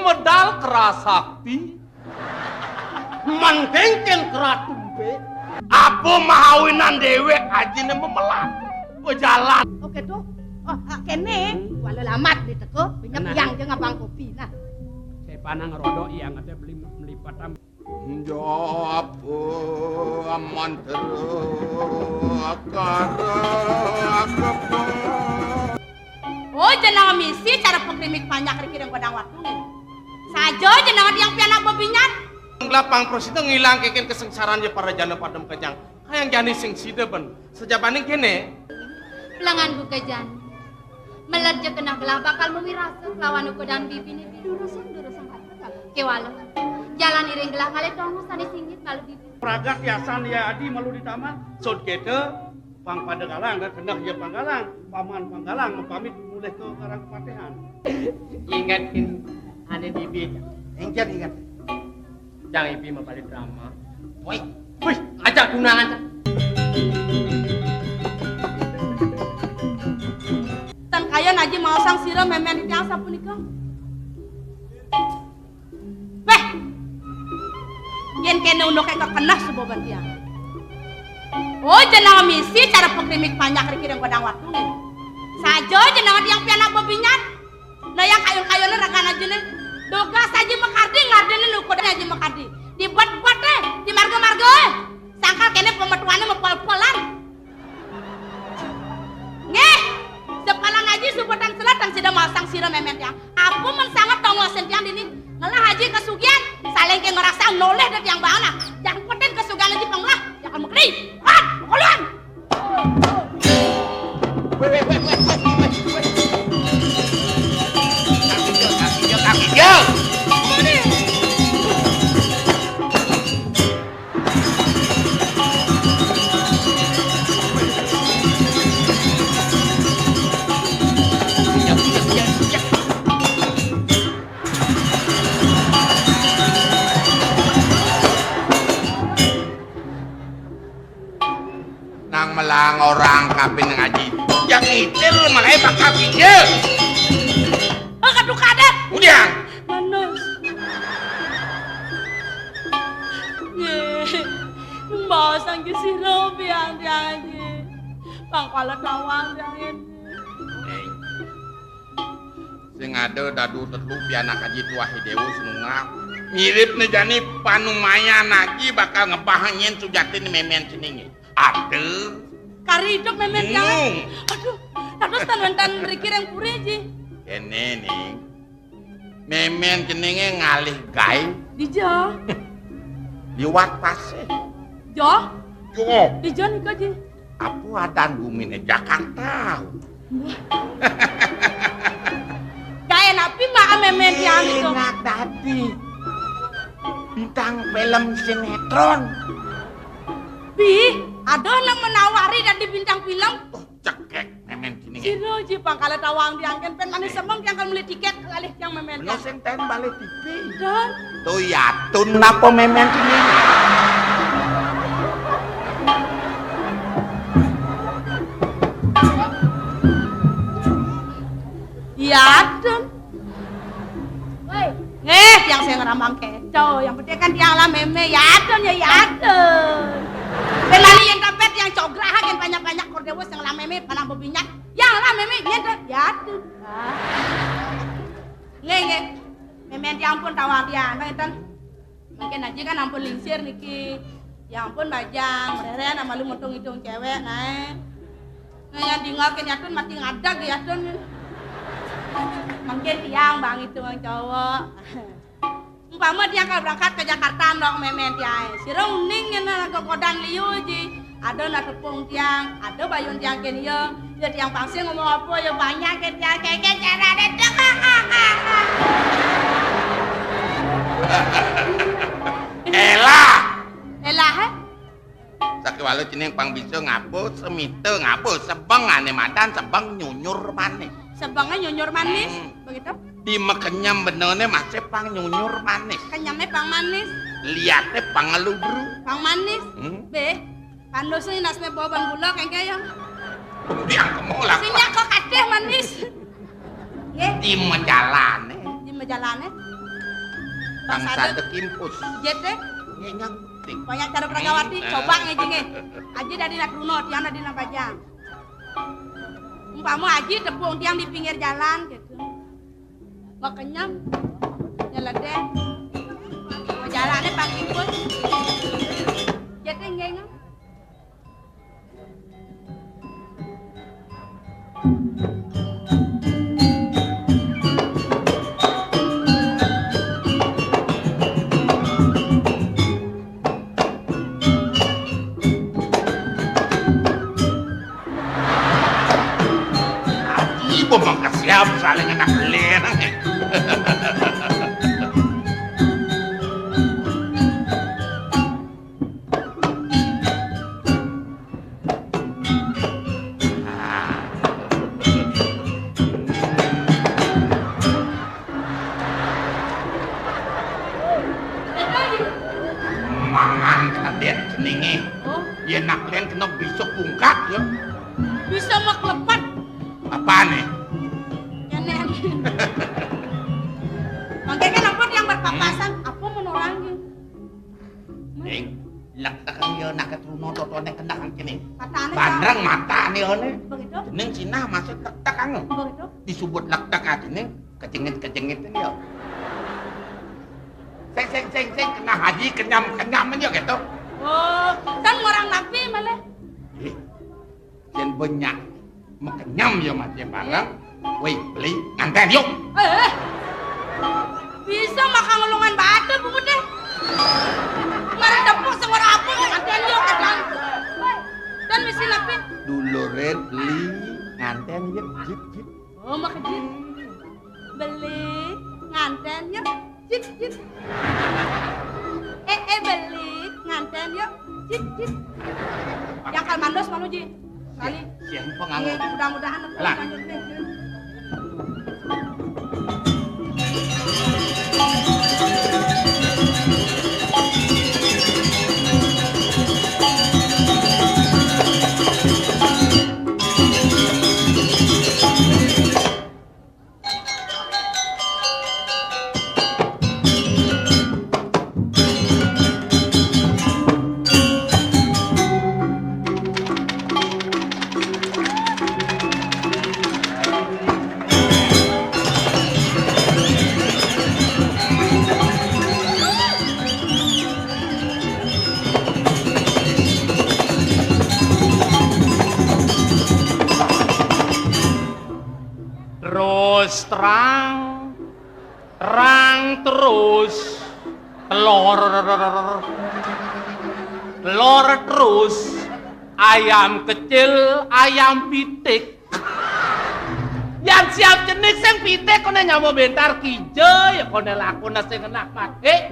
medal kerasakti. Mangkengken keratumpe. Apa mahawinan dewek ajine memelat. Pejalan. Oke tuh. Oh, kene walau lamat di teko, pinjam yang jeung abang kopi. Nah. Saya panang rodok yang ada beli melipat Jawab aman Oh, jenang misi cara pengkrimik banyak rikir yang godang waktu nih. Sajo jenang yang pianak bebinyat. Lapang prosito ngilang keken kesengsaraan je para jana padem kejang. Hayang jani sing sideben. Sejabaning kene. Pelangan buka jani. Melerja kena belah bakal memirasa lawan uko dan bibi ni durusung hati. Kewala. Jalan iring gelah kali tongus tani singgit malu bibi. Pragat yasan ya adi malu di taman. Sod kete pang pada galang dan kenah ya panggalang. Paman panggalang mempamit mulai ke karang kepatehan. Ingatkin ada bibi. Ingat. Jangan ibi mempalik drama. Woi, ajak tunangan. Tan kaya naji mau sang sira memen di tiang sapunika. Beh. Yen kene undok kayak kekenah seboban tiang. Oh, jenang misi cara pengkrimik banyak rikir yang godang waktu nih. Sajo jenang yang pianak bebinyat. Nah yang kayon-kayonnya rakan aja nih. Doga saja mekardi ngardenin ukodan aja mekardi. Dibuat-buat deh, di marga-marga. Sangkal kene pemetuannya mepol-polan. Ngeh, sepalan haji subutan selatan sudah masang sira memen tiang. Aku mensangat tongosen tiang dini. Ngelah haji kesugian, saling ke ngerasa noleh dari tiang bana. Jangan poten kesugian lagi penglah, jangan mekri. Kan, koluan. Kaki jauh. Nang melang orang kapin ngaji. Yang itil malah ebak kaki jauh. Kaduk kadet. Udah. Manus. Mau sang sira piang tiang aja. Pangkala tawang tiang ini. Sing ada dadu tetlu pianak haji tua hidewu senunga. Mirip nih jani panumayan haji bakal ngebahangin sujatin memen ceningi. Aduh. Kari hidup memen tiang. Aduh. Terus tan berikir yang puri aja. Kene nih. Memen ceningi ngalih gai. Dijo. Liwat pase. Jo. Jo. Dijo nih kaji. Apa ada gumine Jakarta? Gaya napi mak memen tiang itu. Enak tadi. Bintang film sinetron. Bi, ada yang menawari dan di bintang film. Oh, cekek memen ceningi. Siro ji pangkala tawang diangken pen manis semang yang kan beli tiket kalih yang memen Bener tiang. sing ten balik TV. Dan Tuh yatun napa memen ceningi. Yadun. Woi, yang saya ngeramang kecoh, yang penting kan tiang lah meme, yadun ya yadun. Dan lali yang dapat yang cograha yang banyak-banyak kordewes yang lah meme panang bebinyak, yang lah meme nyedot yadun. Nge, meme tiang pun tawang tiang, kan? Mungkin aja kan ampun lingsir niki, ya ampun bajang, merere nama lu muntung hidung cewek, nah yang dingakin yadun mati ngadag yadun. Mungkin tiang bang itu bang cowok. Umpama dia kalau berangkat ke Jakarta dong memen tiang. Sirong ning ngena ke kodan liu ji. Ada na tepung tiang, ada bayun tiang kene ye. Ya tiang pangsi ngomong apa ya banyak ke tiang keke cara dedek. Elah he? Sakiwalu cening pang bisa ngapo semite ngapo sebeng ane madan sebeng nyunyur manis. Sebangnya nyunyur manis, begitu? Di mekenyam benone masih pang nyunyur manis. Kenyamnya pang manis, Lihatnya pang ngelubru. pang manis. Be, pandosnya nasme bawa ban gula kayaknya. Biang kemulak. Sinya kok kadeh manis. Nggih, Di menjalane. di majalane. bangsa dekimpus. Jete, Ngenyak ting. banyak cara peragawati, coba ngejenge. Aji dari nak runo, tiang dari nak bajang. Umpama aji tepung tiang di pinggir jalan gitu. Mau kenyam, nyeledeh. Mau jalannya pakai pun. Jete ngengam. Ibu mengkasiap saling anak lena. Mangan kadet ceningi. Oh, Ya nak len kena besok bungkat ya. bisa mak lepat. Apa nih? Nyenek. Makanya kan apa yang berpapasan, apa menolongnya? Ning, laktakan ya nak keturunan totone kena kang kene. Katanya Bandrang mata nih one. begitu, Jeneng Cina masuk laktak kang. begitu. Disebut laktak aja nih, kecengit ini ya. Seng kena haji kenyam aja gitu. Oh, kan orang nabi malah. Ih, jen banyak mekenyam ya mati barang. Woi beli nganten yuk. Bisa makan ngulungan batu bu deh. Kemarin tepung semua apa nganten yuk kan. Dan misi nabi. Dulu red beli nganten yuk jip. Oh, makan jip. Beli nganten yuk. Jip. Beli nganten yuk. Jip. Yang kalmandos manuji. Kali. Siang penganggur. Mudah-mudahan aku Lah. lanjut nih. Terus terang terus telur terus ayam kecil ayam pitik yang siap jenis yang pitik kone nyamuk bentar kijo ya kone lakona sing enak pake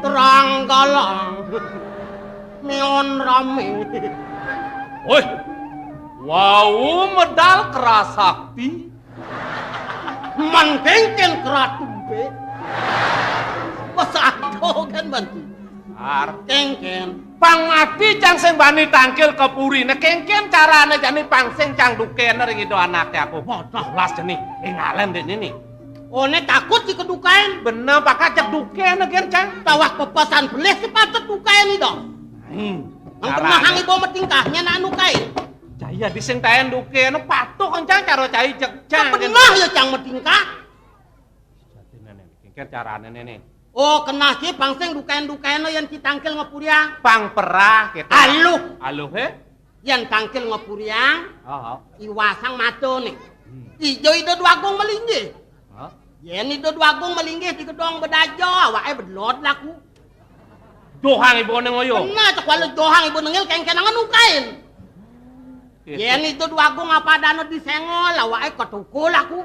terang galang neon rame woi wow medal kerasakti mangkengken keratumpe pasado kan bantu kengken pangati cang sing bani tangkil kepurine kengken carane jani pangsing cang dukene ring itu anaknya aku bodoh las jeni ngalen dene nih oh ne takut si kedukain bener pakai cek dukene gen cang tawak pepesan beles sepatut dukain itu ang pemahangi bawa metingkahnya na anu kain jaya dising taen dukene patuh kencang karo cai cek cang pernah ya cang metingkah jadi nenek kengken carane nenek oh kena sih pangsing dukain lo yang ditangkil ngepuriang pang perah gitu aluh yang tangkil ngepuriang iwasang mato nih ijo itu duagung melinggih yen itu duagung melinggih di gedong bedajo awake bedlot laku dohang ibu nengoyo nah cek walau dohang ibu nengil kengken angan nukain yen itu duagung apa dano disengol awake ketukul aku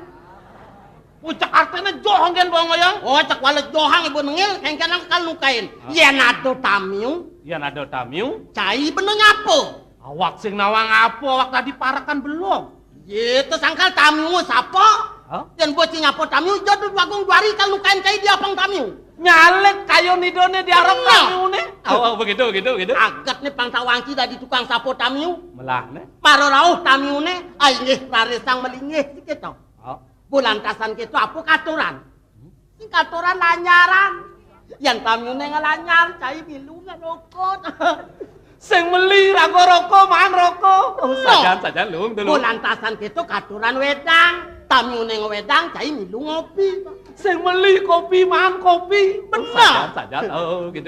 Ucak artinya johang kan bang ngoyong? Oh cek walet johang ibu nengil kengkenang kal nukain. Yen ado tamiu. Cai bener nyapo. Awak sing nawang apa? Awak tadi parakan belum. Itu sangkal tamiu sapa? Yen bocah nyapo tamiu jodoh wagung duari kal nukain cai dia pang tamiu. Nyalek kayo nidone diarep tamiu ne. Oh begitu. Agat nih pang tawangki dari tukang sapo tamiu. Melah ne. Paro rauh tamiu ne. Ay nggih raresang melingih sikit to. Bulantasan kita apa katuran? Katoran lanyaran. Yang tamune ngelanyar cai milu ngerokok. Sing meli ra rokok man rokok. Sajan lung dulu. Bulantasan gitu katuran wedang. Tamune ngewedang cai milu ngopi. Sing meli kopi man kopi. Bener. Sajan. Oh, gitu.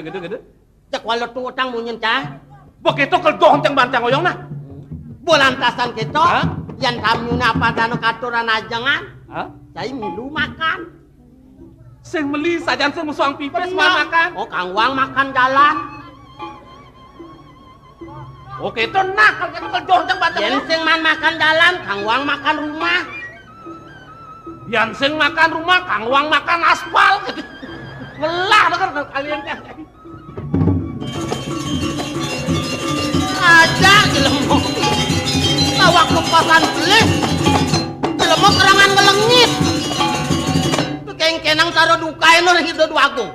Cek walau tuh utang munyin cah. Begitu keldong ceng bancang oyong nah. Bulantasan gitu. Hah? Yang tamune apa dano katuran ajangan. Hah? Cai milu makan. Sing meli sajan sing musuang pipes man makan. Oh, Kang Wang makan jalan. Oke, itu nak kalau keldong ceng bancang. Yen sing man makan jalan, Kang Wang makan rumah. Yang sing makan rumah, Kang Wang makan aspal. Melah denger kalian teh. Aja jelemo. Awak kepasan beli. Jelemo kerangan ngelengit. Kengkenang taro dukain oleh hidup agung.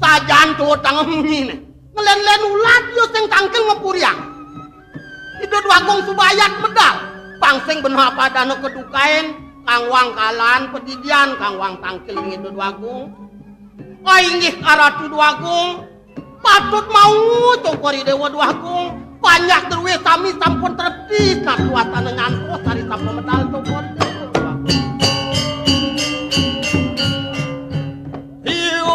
Sajan tuh tangan ini. Ngelen-len ulat yo sing tangkil ngepuriang. Hidup agung subayat medal. Pangsing bener apa dano kedukain. Kang Wang kalan pedidian Kang Wang tangkil hidup agung. Oh inggih aratu duagung. Patut mau cokori dewa duagung. Banyak terwes sami sampun terpis. Nah suasana ngantos dari sampun medal cokori dewa. Iwan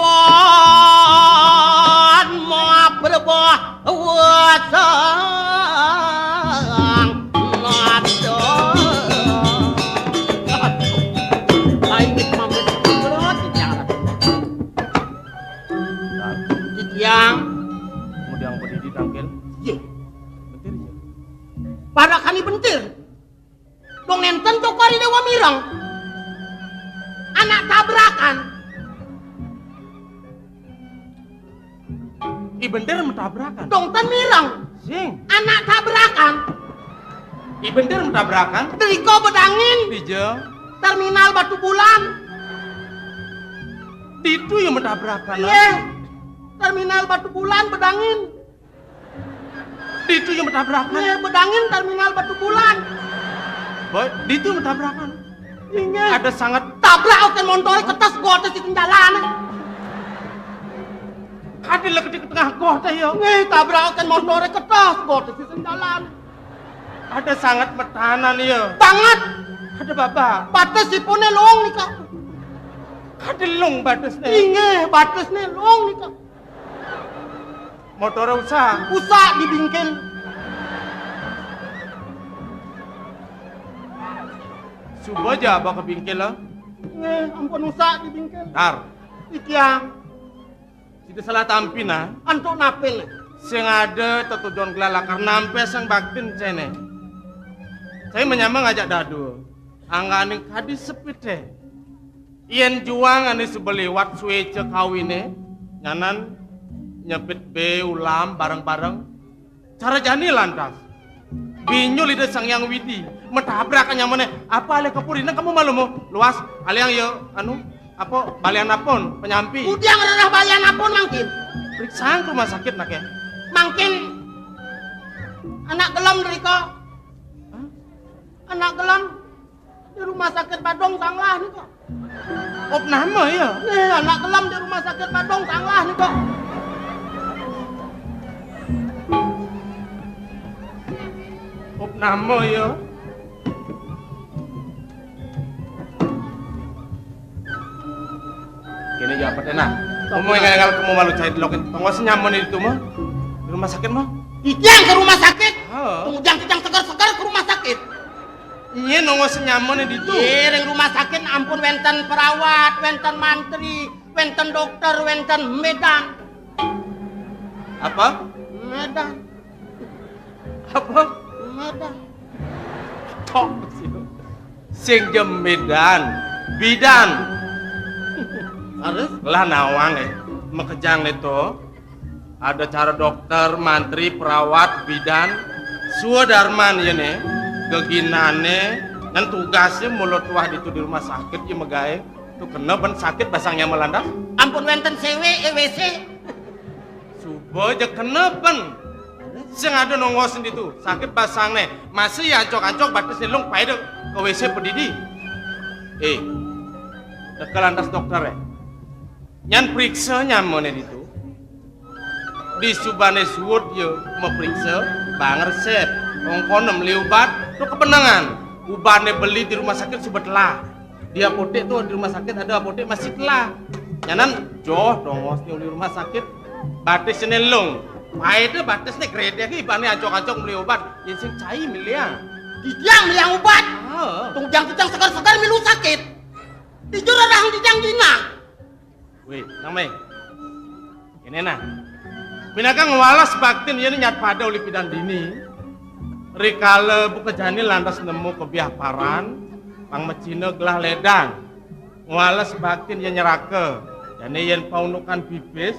ma berbuah wasang nado. Aing pamit berot yang Kemudian berdiri tangkil. ye Bentir ya. pada kami bentir. Dong enten cokori dewa mirang. Anak tabrakan. I bentir mentabrakan. Dong ten mirang. Sing. Anak tabrakan. I bentir mentabrakan. Deriko bedangin. Dijo. Terminal Batu Bulan. Itu yang mentabrakan. Iya. Terminal Batu Bulan bedangin. Itu yang mentabrakan. Iya, bedangin terminal Batu Bulan. Boy, itu mentabrakan. Iya. Ada sangat Tabrak oke montore ketas gotes di jalan. adil ke tengah kota ya. Nih tabrak oke montore ketas gotes di jalan. Ada sangat metanan ya. Banget. Ada bapak. Batas sipune long nih kak. Ada lung batasnya. Inge batasnya long nih kak. Motor usah. Usah dibingkin. Subuh aja abang ke bingkil lah. Ampun usah dibingkin. Tar. Ikiang. Tidak salah tampi nah. Antuk napil. Sing ada tetujuan gelalakar nampe sang baktin cene. Saya menyambang ngajak dadu. Angganing kadis sepite. Ien juang ane sebeliwat suece kawine. Nyanan nyepit be ulam bareng-bareng. Cara jani lantas. Binyul ide sang yang widi. Metabrakan nyamane. Apa ale kepurina kamu malu mo? Luas. Ale yang yo anu apa balian apon penyampi. Udiang rerah balian apun mangkin. Periksaan ke rumah sakit nak ya. Mangkin anak gelam dari kok. Anak gelam di rumah sakit Badong sanglah nih kok. Op nama ya. Nih anak gelam di rumah sakit Badong sanglah nih kok. Op nama ya. Kini jawab enak. Kamu yang kamu malu cari loket. Tunggu senyaman itu mah. Di rumah sakit mah. Ijang ke rumah sakit. Oh. Tunggu jang segar-segar ke rumah sakit. Iya nunggu senyaman itu. Ring rumah sakit ampun wenten perawat, wenten mantri, wenten dokter, wenten medan. Apa? Medan, Apa? medan. Tok sing jem medan, bidan. Harus Lah nawang mekejang itu. Ada cara dokter, mantri, perawat, bidan, suadarman ya nih, geginane, dan tugasnya mulut wah itu di rumah sakit ya megae, tuh kena ban sakit basangnya melandas, ampun wenten CW, EWC. subuh aja kena ban, sing ada nongosin itu sakit basangnya, masih ya ancok-ancok batas nilung pada ke WC pedidi, Dekel lantas dokter ya. Nyan periksa nyaman itu. Di subane suwut yo meperiksa bang resep. Ongkono beli obat tuh kepenangan. Ubane beli di rumah sakit sebetlah. Di apotek tuh di rumah sakit ada apotek masih telah. Nyanan joh dong di rumah sakit. Batis nelung. Wah itu batis nih krede ki ibane acok-acok beli obat. Yang sing cai miliang. Dijang yang obat. Tungjang segar-segar milu sakit. Dijur orang dijang dina. Wih, namai. Ini nah. Binakang walas baktin ini nyat pada oleh pidan dini. Rikale buka jani lantas nemu kebiah paran. Pang mecina gelah ledang. Walas baktin yang nyerake. Jani yang paunukan bibis.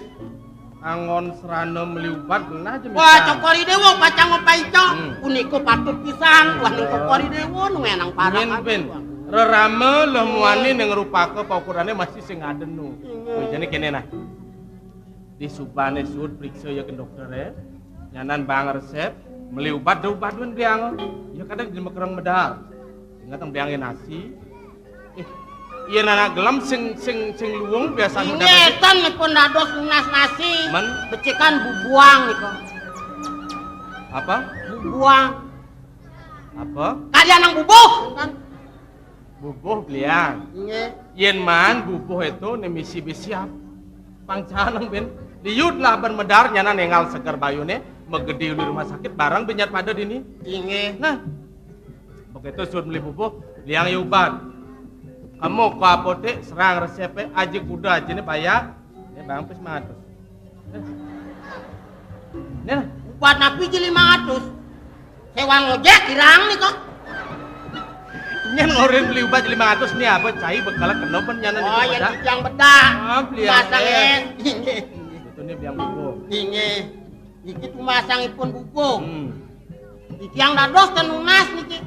Angon serana meliubat belah aja. Wah, cokori dewo pacang ngopaico. Uniko patut pisan. Wah, ning cokori dewo nungenang parah. Ben. Rerame lemuani yang ngerupake paukurannya masih sing adenu. Jadi kene nah. Di subane sud periksa ya ke dokter ya. Nyanan bang resep beli obat dun biang. Ya kadang di mekerang medar. Ingat biangin nasi. Iya nana gelam sing luwung biasa udah. Ingetan nih pun dados lunas nasi. Becikan bubuang niko. Apa? Bubuang. Apa? Kalian nang bubuh kan? Bubuh beliang. Yen man bubuh itu nemisi bisiap. Pangcanang ben. Diud lah ban medar nyana nengal segar bayune megede di rumah sakit barang benyat pada dini. Inge. Nah. Begitu suruh beli bubuh, liang obat. Kamu ke apotek serang resepnya aja kuda aja nih bayar. Ini bang pes 500. Ini obat napi jadi 500. Sewa ngojek kirang nih kok. Nyan ngorin beli obat 500 nih apa cai bekal kena pen nyana di oh yang bedah. Masang Inge. Itu nih biang bubuh. Inge. Iki tuh masangipun bubuh. Iki yang dados tenunas niki.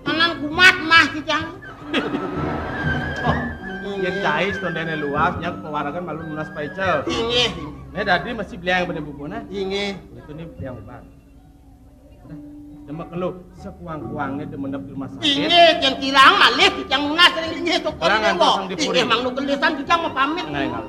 Kanan kumat mah kijang. Yang cai stondene luas nyak pewaragan malu lunas paicel. Inge. Nih dadi masih beli yang bener bubuh nah. Inge. Itu nih biang obat. Demek lu sekuang-kuangnya demenep di rumah sakit. Inge yang kirang malih kijang lunas sering inge toko orang dewo. di Inge mang nu gelesan kijang mau pamit. Nah,